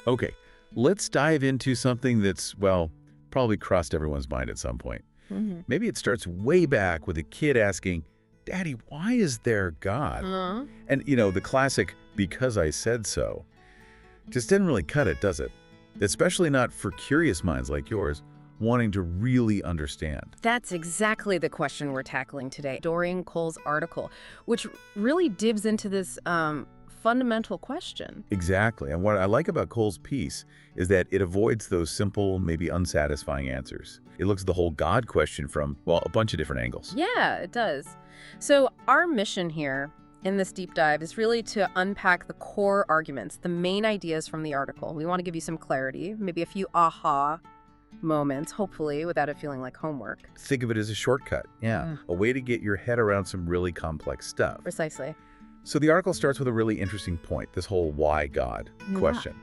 Okay, let's dive into something that's, well, probably crossed everyone's mind at some point. Mm-hmm. Maybe it starts way back with a kid asking, Daddy, why is there God? And, the classic, because I said so, just didn't really cut it, does it? Especially not for curious minds like yours, wanting to really understand. That's exactly the question we're tackling today. Dorian Cole's article, which really dives into this fundamental question. Exactly. And what I like about Cole's piece is that it avoids those simple, maybe unsatisfying answers. It looks at the whole God question from, well, a bunch of different angles. Yeah, it does. So our mission here in this deep dive is really to unpack the core arguments, the main ideas from the article. We want to give you some clarity, maybe a few aha moments, hopefully, without it feeling like homework. Think of it as a shortcut. Yeah. A way to get your head around some really complex stuff. Precisely. So the article starts with a really interesting point, this whole why God question.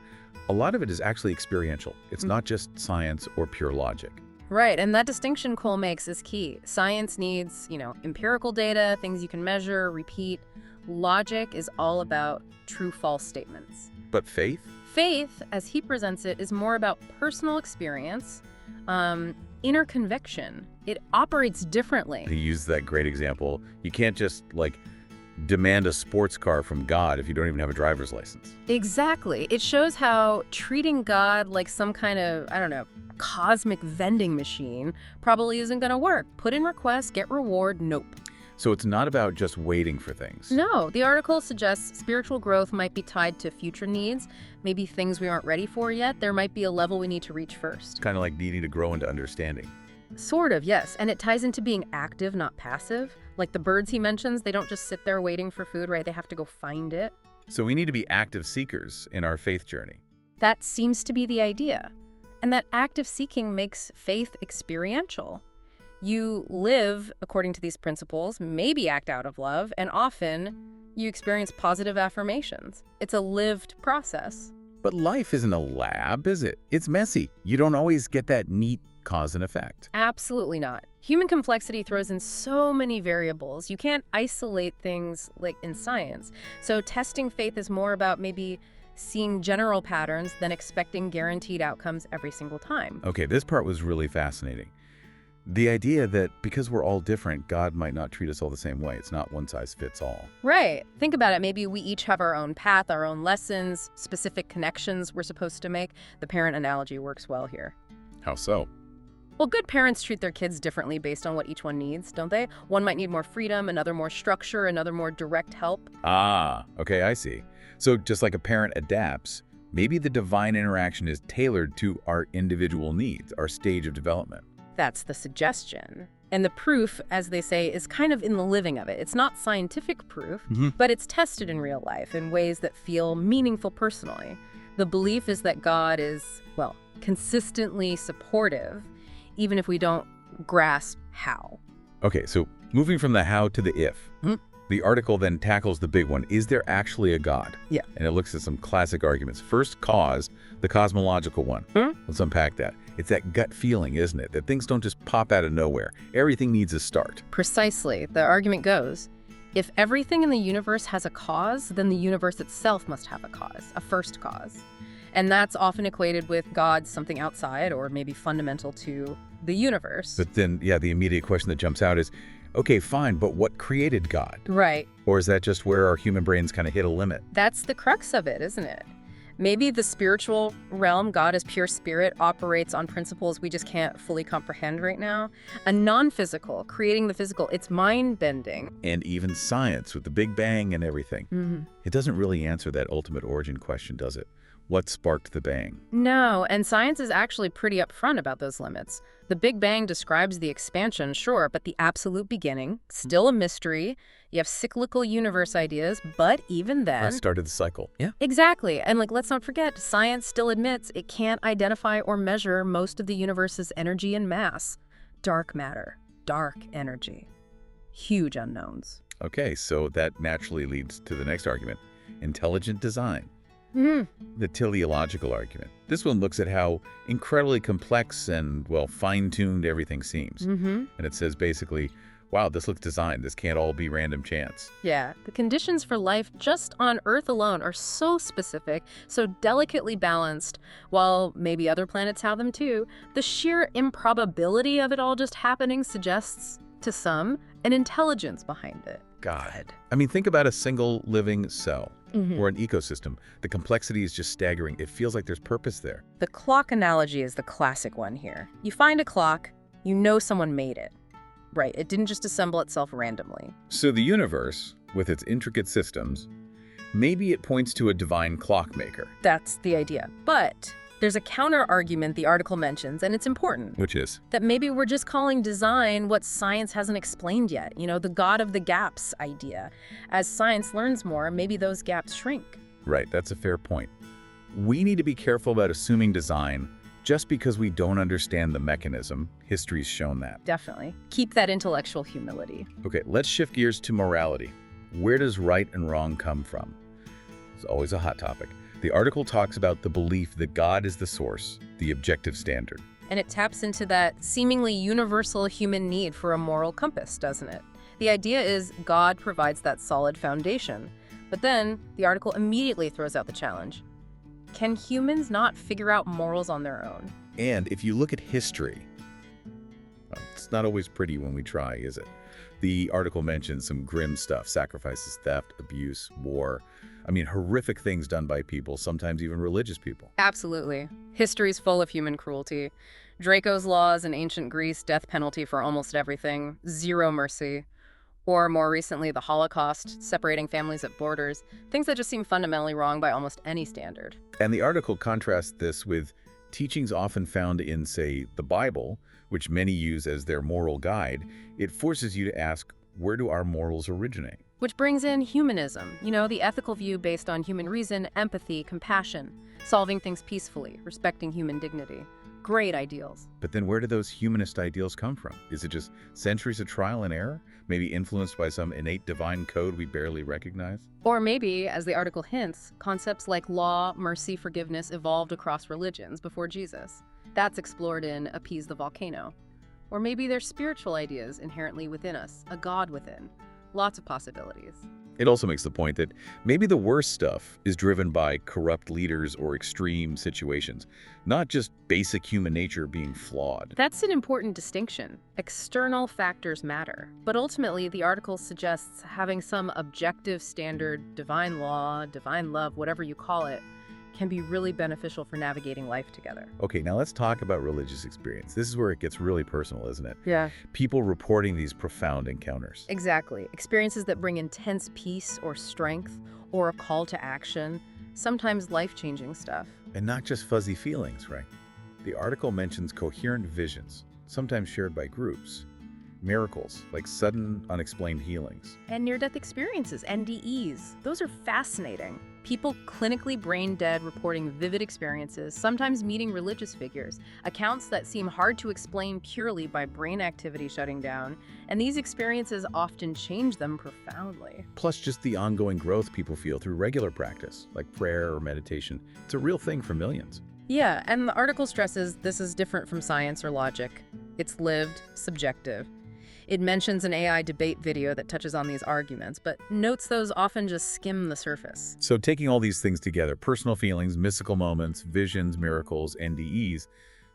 A lot of it is actually experiential. It's not just science or pure logic. Right, and that distinction Cole makes is key. Science needs, empirical data, things you can measure, repeat. Logic is all about true-false statements. But faith? Faith, as he presents it, is more about personal experience, inner conviction. It operates differently. He used that great example. You can't just, demand a sports car from God if you don't even have a driver's license. Exactly. It shows how treating God like some kind of, cosmic vending machine probably isn't going to work. Put in request, get reward, nope. So it's not about just waiting for things. No, the article suggests spiritual growth might be tied to future needs, maybe things we aren't ready for yet. There might be a level we need to reach first. Kind of like needing to grow into understanding. Sort of, yes. And it ties into being active, not passive. Like the birds he mentions, they don't just sit there waiting for food, right? They have to go find it. So we need to be active seekers in our faith journey. That seems to be the idea. And that active seeking makes faith experiential. You live according to these principles, maybe act out of love, and often you experience positive affirmations. It's a lived process. But life isn't a lab, is it? It's messy. You don't always get that neat cause and effect. Absolutely not. Human complexity throws in so many variables. You can't isolate things like in science. So testing faith is more about maybe seeing general patterns than expecting guaranteed outcomes every single time. Okay, this part was really fascinating. The idea that because we're all different, God might not treat us all the same way. It's not one size fits all. Right. Think about it. Maybe we each have our own path, our own lessons, specific connections we're supposed to make. The parent analogy works well here. How so? Well, good parents treat their kids differently based on what each one needs, don't they? One might need more freedom, another more structure, another more direct help. Ah, okay, I see. So just like a parent adapts, maybe the divine interaction is tailored to our individual needs, our stage of development. That's the suggestion. And the proof, as they say, is kind of in the living of it. It's not scientific proof, but it's tested in real life in ways that feel meaningful personally. The belief is that God is, consistently supportive, even if we don't grasp how. Okay, so moving from the how to the if. The article then tackles the big one. Is there actually a God? Yeah. And it looks at some classic arguments. First, cause, the cosmological one. Let's unpack that. It's that gut feeling, isn't it? That things don't just pop out of nowhere. Everything needs a start. Precisely. The argument goes, if everything in the universe has a cause, then the universe itself must have a cause, a first cause. And that's often equated with God, something outside or maybe fundamental to the universe. But then, the immediate question that jumps out is, okay, fine, but what created God? Right. Or is that just where our human brains kind of hit a limit? That's the crux of it, isn't it? Maybe the spiritual realm, God as pure spirit, operates on principles we just can't fully comprehend right now. A non-physical, creating the physical, it's mind-bending. And even science with the Big Bang and everything. It doesn't really answer that ultimate origin question, does it? What sparked the bang? No, and science is actually pretty upfront about those limits. The Big Bang describes the expansion, sure, but the absolute beginning, still a mystery. You have cyclical universe ideas, but even then... That started the cycle. Yeah. Exactly. And let's not forget, science still admits it can't identify or measure most of the universe's energy and mass. Dark matter, dark energy. Huge unknowns. Okay, so that naturally leads to the next argument, intelligent design. The teleological argument. This one looks at how incredibly complex and, fine-tuned everything seems. And it says basically, wow, this looks designed. This can't all be random chance. Yeah, the conditions for life just on Earth alone are so specific, so delicately balanced, while maybe other planets have them too. The sheer improbability of it all just happening suggests, to some, an intelligence behind it. God. I mean, think about a single living cell or an ecosystem. The complexity is just staggering. It feels like there's purpose there. The clock analogy is the classic one here. You find a clock, you know someone made it. Right, it didn't just assemble itself randomly. So the universe, with its intricate systems, maybe it points to a divine clockmaker. That's the idea. But there's a counter-argument the article mentions, and it's important. Which is? That maybe we're just calling design what science hasn't explained yet. You know, the God of the gaps idea. As science learns more, maybe those gaps shrink. Right, that's a fair point. We need to be careful about assuming design just because we don't understand the mechanism. History's shown that. Definitely. Keep that intellectual humility. Okay, let's shift gears to morality. Where does right and wrong come from? It's always a hot topic. The article talks about the belief that God is the source, the objective standard. And it taps into that seemingly universal human need for a moral compass, doesn't it? The idea is God provides that solid foundation. But then the article immediately throws out the challenge. Can humans not figure out morals on their own? And if you look at history, well, it's not always pretty when we try, is it? The article mentions some grim stuff: sacrifices, theft, abuse, war. I mean, horrific things done by people, sometimes even religious people. Absolutely. History's full of human cruelty. Draco's laws in ancient Greece, death penalty for almost everything, zero mercy. Or more recently, the Holocaust, separating families at borders, things that just seem fundamentally wrong by almost any standard. And the article contrasts this with teachings often found in, say, the Bible, which many use as their moral guide. It forces you to ask, where do our morals originate? Which brings in humanism, you know, the ethical view based on human reason, empathy, compassion, solving things peacefully, respecting human dignity. Great ideals. But then where do those humanist ideals come from? Is it just centuries of trial and error? Maybe influenced by some innate divine code we barely recognize? Or maybe, as the article hints, concepts like law, mercy, forgiveness evolved across religions before Jesus. That's explored in Appease the Volcano. Or maybe they're spiritual ideas inherently within us, a God within. Lots of possibilities. It also makes the point that maybe the worst stuff is driven by corrupt leaders or extreme situations, not just basic human nature being flawed. That's an important distinction. External factors matter, but ultimately the article suggests having some objective standard, divine law, divine love, whatever you call it, can be really beneficial for navigating life together. Okay, now let's talk about religious experience. This is where it gets really personal, isn't it? Yeah. People reporting these profound encounters. Exactly. Experiences that bring intense peace or strength or a call to action, sometimes life-changing stuff. And not just fuzzy feelings, right? The article mentions coherent visions, sometimes shared by groups. Miracles, like sudden, unexplained healings. And near-death experiences, NDEs. Those are fascinating. People clinically brain dead reporting vivid experiences, sometimes meeting religious figures, accounts that seem hard to explain purely by brain activity shutting down, and these experiences often change them profoundly. Plus just the ongoing growth people feel through regular practice, like prayer or meditation. It's a real thing for millions. Yeah, and the article stresses this is different from science or logic. It's lived, subjective. It mentions an AI debate video that touches on these arguments, but notes those often just skim the surface. So taking all these things together, personal feelings, mystical moments, visions, miracles, NDEs,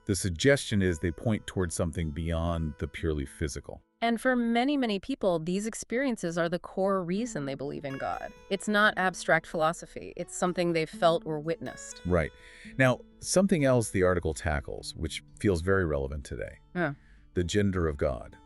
the suggestion is they point towards something beyond the purely physical. And for many, many people, these experiences are the core reason they believe in God. It's not abstract philosophy. It's something they've felt or witnessed. Right. Now, something else the article tackles, which feels very relevant today. The gender of God.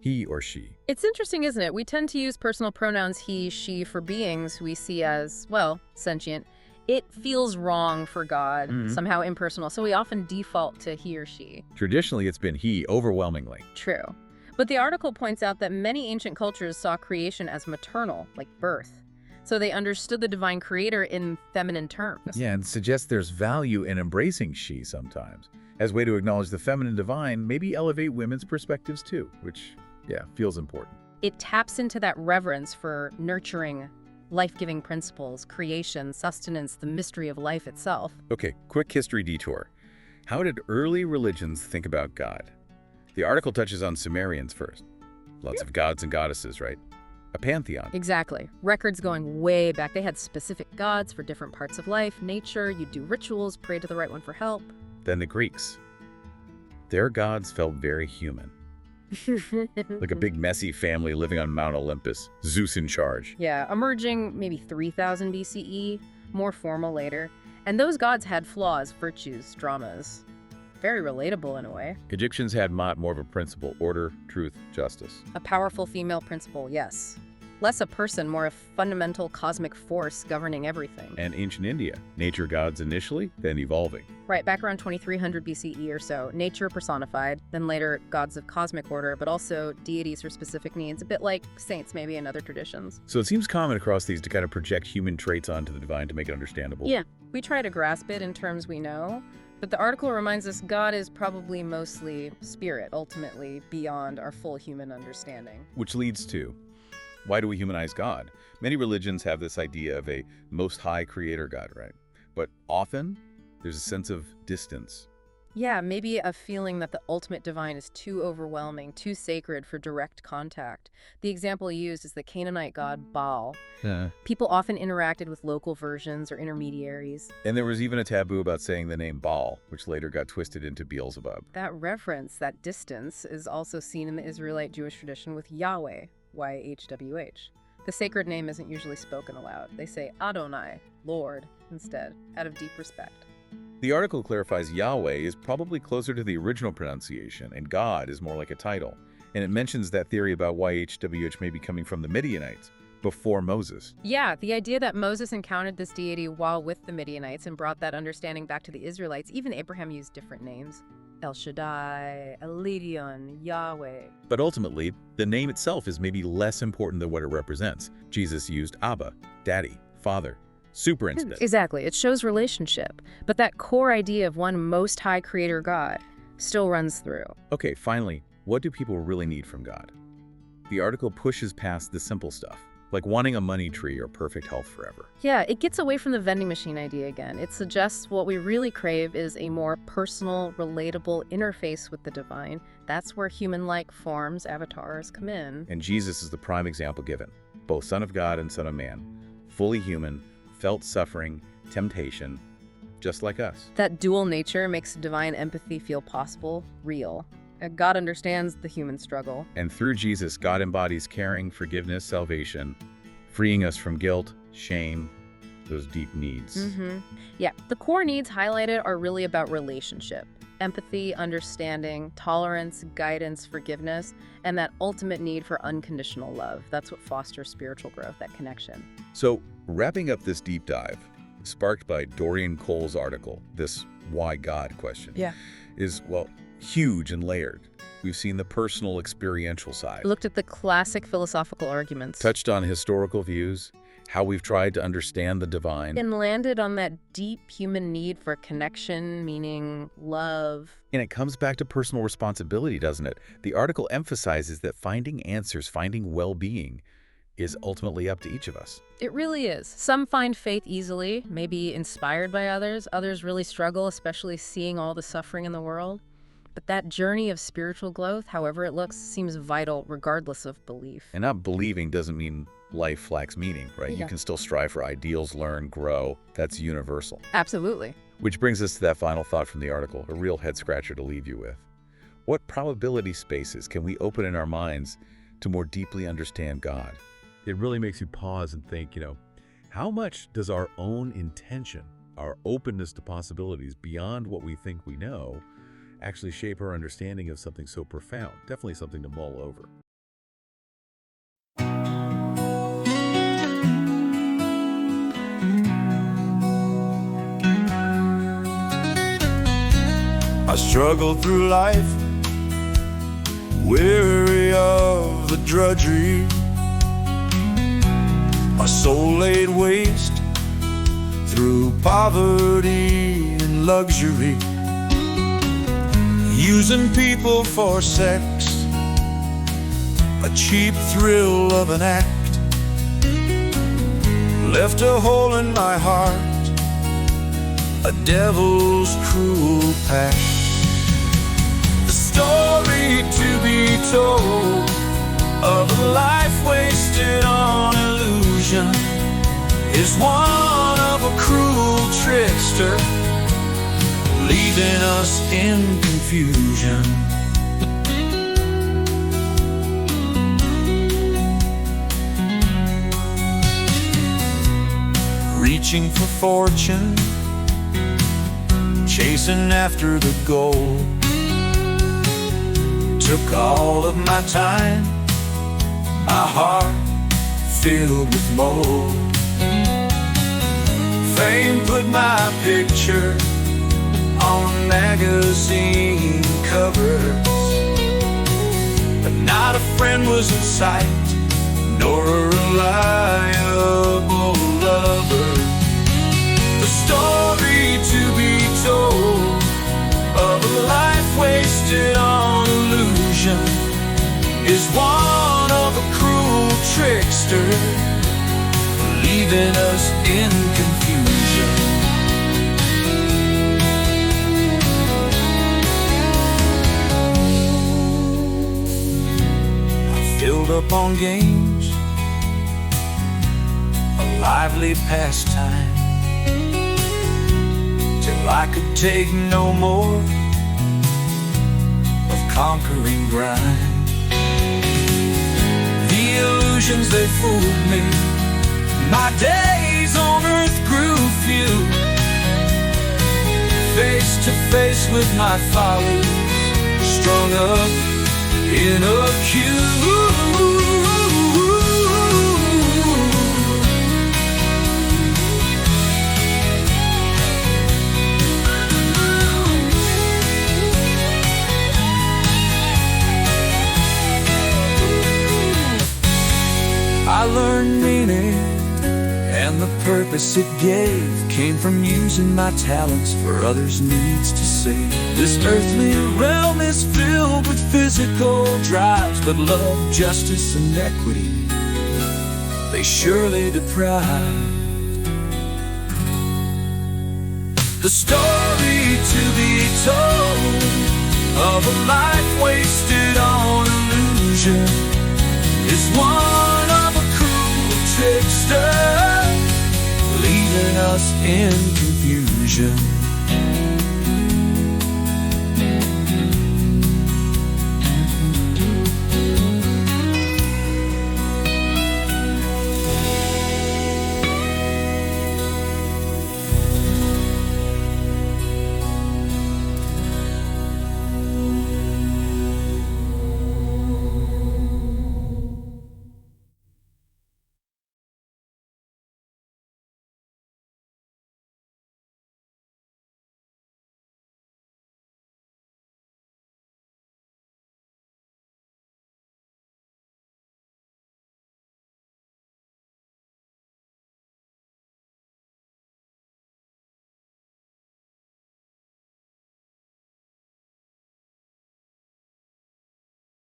He or she. It's interesting, isn't it? We tend to use personal pronouns he, she for beings we see as, well, sentient. It feels wrong for God, somehow impersonal, so we often default to he or she. Traditionally, it's been he, overwhelmingly. True. But the article points out that many ancient cultures saw creation as maternal, like birth. So they understood the divine creator in feminine terms. Yeah, and suggests there's value in embracing she sometimes, as a way to acknowledge the feminine divine, maybe elevate women's perspectives too, which, yeah, feels important. It taps into that reverence for nurturing, life-giving principles, creation, sustenance, the mystery of life itself. Okay, quick history detour. How did early religions think about God? The article touches on Sumerians first. Lots of gods and goddesses, right? A pantheon. Exactly. Records going way back. They had specific gods for different parts of life, nature. You'd do rituals, pray to the right one for help. Then the Greeks. Their gods felt very human. Like a big messy family living on Mount Olympus, Zeus in charge. Yeah, emerging maybe 3000 BCE, more formal later. And those gods had flaws, virtues, dramas. Very relatable in a way. Egyptians had more of a principle: order, truth, justice. A powerful female principle, yes. Less a person, more a fundamental cosmic force governing everything. And ancient India, nature gods initially, then evolving. Right, back around 2300 BCE or so, nature personified, then later gods of cosmic order, but also deities for specific needs, a bit like saints maybe in other traditions. So it seems common across these to kind of project human traits onto the divine to make it understandable. Yeah, we try to grasp it in terms we know, but the article reminds us God is probably mostly spirit, ultimately beyond our full human understanding. Which leads to, why do we humanize God? Many religions have this idea of a most high creator God, right? But often, there's a sense of distance. Yeah, maybe a feeling that the ultimate divine is too overwhelming, too sacred for direct contact. The example used is the Canaanite god Baal. People often interacted with local versions or intermediaries. And there was even a taboo about saying the name Baal, which later got twisted into Beelzebub. That reference, that distance, is also seen in the Israelite Jewish tradition with Yahweh, YHWH. The sacred name isn't usually spoken aloud. They say Adonai, Lord, instead, out of deep respect. The article clarifies Yahweh is probably closer to the original pronunciation, and God is more like a title. And it mentions that theory about YHWH may be coming from the Midianites, before Moses. Yeah, the idea that Moses encountered this deity while with the Midianites and brought that understanding back to the Israelites. Even Abraham used different names. El Shaddai, Elion, Yahweh. But ultimately, the name itself is maybe less important than what it represents. Jesus used Abba, Daddy, Father, super instead. Exactly. It shows relationship. But that core idea of one most high creator God still runs through. Okay, finally, what do people really need from God? The article pushes past the simple stuff, like wanting a money tree or perfect health forever. Yeah, it gets away from the vending machine idea again. It suggests what we really crave is a more personal, relatable interface with the divine. That's where human-like forms, avatars, come in. And Jesus is the prime example given. Both Son of God and Son of Man, fully human, felt suffering, temptation, just like us. That dual nature makes divine empathy feel possible, real. God understands the human struggle. And through Jesus, God embodies caring, forgiveness, salvation, freeing us from guilt, shame, those deep needs. Yeah, the core needs highlighted are really about relationship. Empathy, understanding, tolerance, guidance, forgiveness, and that ultimate need for unconditional love. That's what fosters spiritual growth, that connection. So, wrapping up this deep dive, sparked by Dorian Cole's article, this why God question, is, well, huge and layered. We've seen the personal, experiential side. Looked at the classic philosophical arguments. Touched on historical views, how we've tried to understand the divine. And landed on that deep human need for connection, meaning love. And it comes back to personal responsibility, doesn't it? The article emphasizes that finding answers, finding well-being, is ultimately up to each of us. It really is. Some find faith easily, maybe inspired by others. Others really struggle, especially seeing all the suffering in the world. But that journey of spiritual growth, however it looks, seems vital regardless of belief. And not believing doesn't mean life lacks meaning, right? You can still strive for ideals, learn, grow. That's universal. Absolutely. Which brings us to that final thought from the article, a real head-scratcher to leave you with. What probability spaces can we open in our minds to more deeply understand God? It really makes you pause and think, how much does our own intention, our openness to possibilities beyond what we think we know, actually shape our understanding of something so profound? Definitely something to mull over. I struggle through life, weary of the drudgery. My soul laid waste through poverty and luxury, using people for sex, a cheap thrill of an act, left a hole in my heart, a devil's cruel pact. The story to be told of a life wasted on illusion is one of a cruel trickster, leaving us in confusion. Reaching for fortune, chasing after the goal, took all of my time, my heart filled with mold. Fame put my picture on magazine covers, but not a friend was in sight, nor a reliable lover. The story to be told of a life wasted on illusion is one of a cruel trickster, leaving us in confusion. I filled up on games, a lively pastime, till I could take no more of conquering grind. The illusions, they fooled me, my days on earth grew few. Face to face with my follies, strung up in a queue. I learned meaning, and the purpose it gave came from using my talents for others' needs to save. This earthly realm is filled with physical drives, but love, justice, and equity, they surely deprive. The story to be told of a life wasted on illusion is one of a cruel trickster, leaving us in confusion.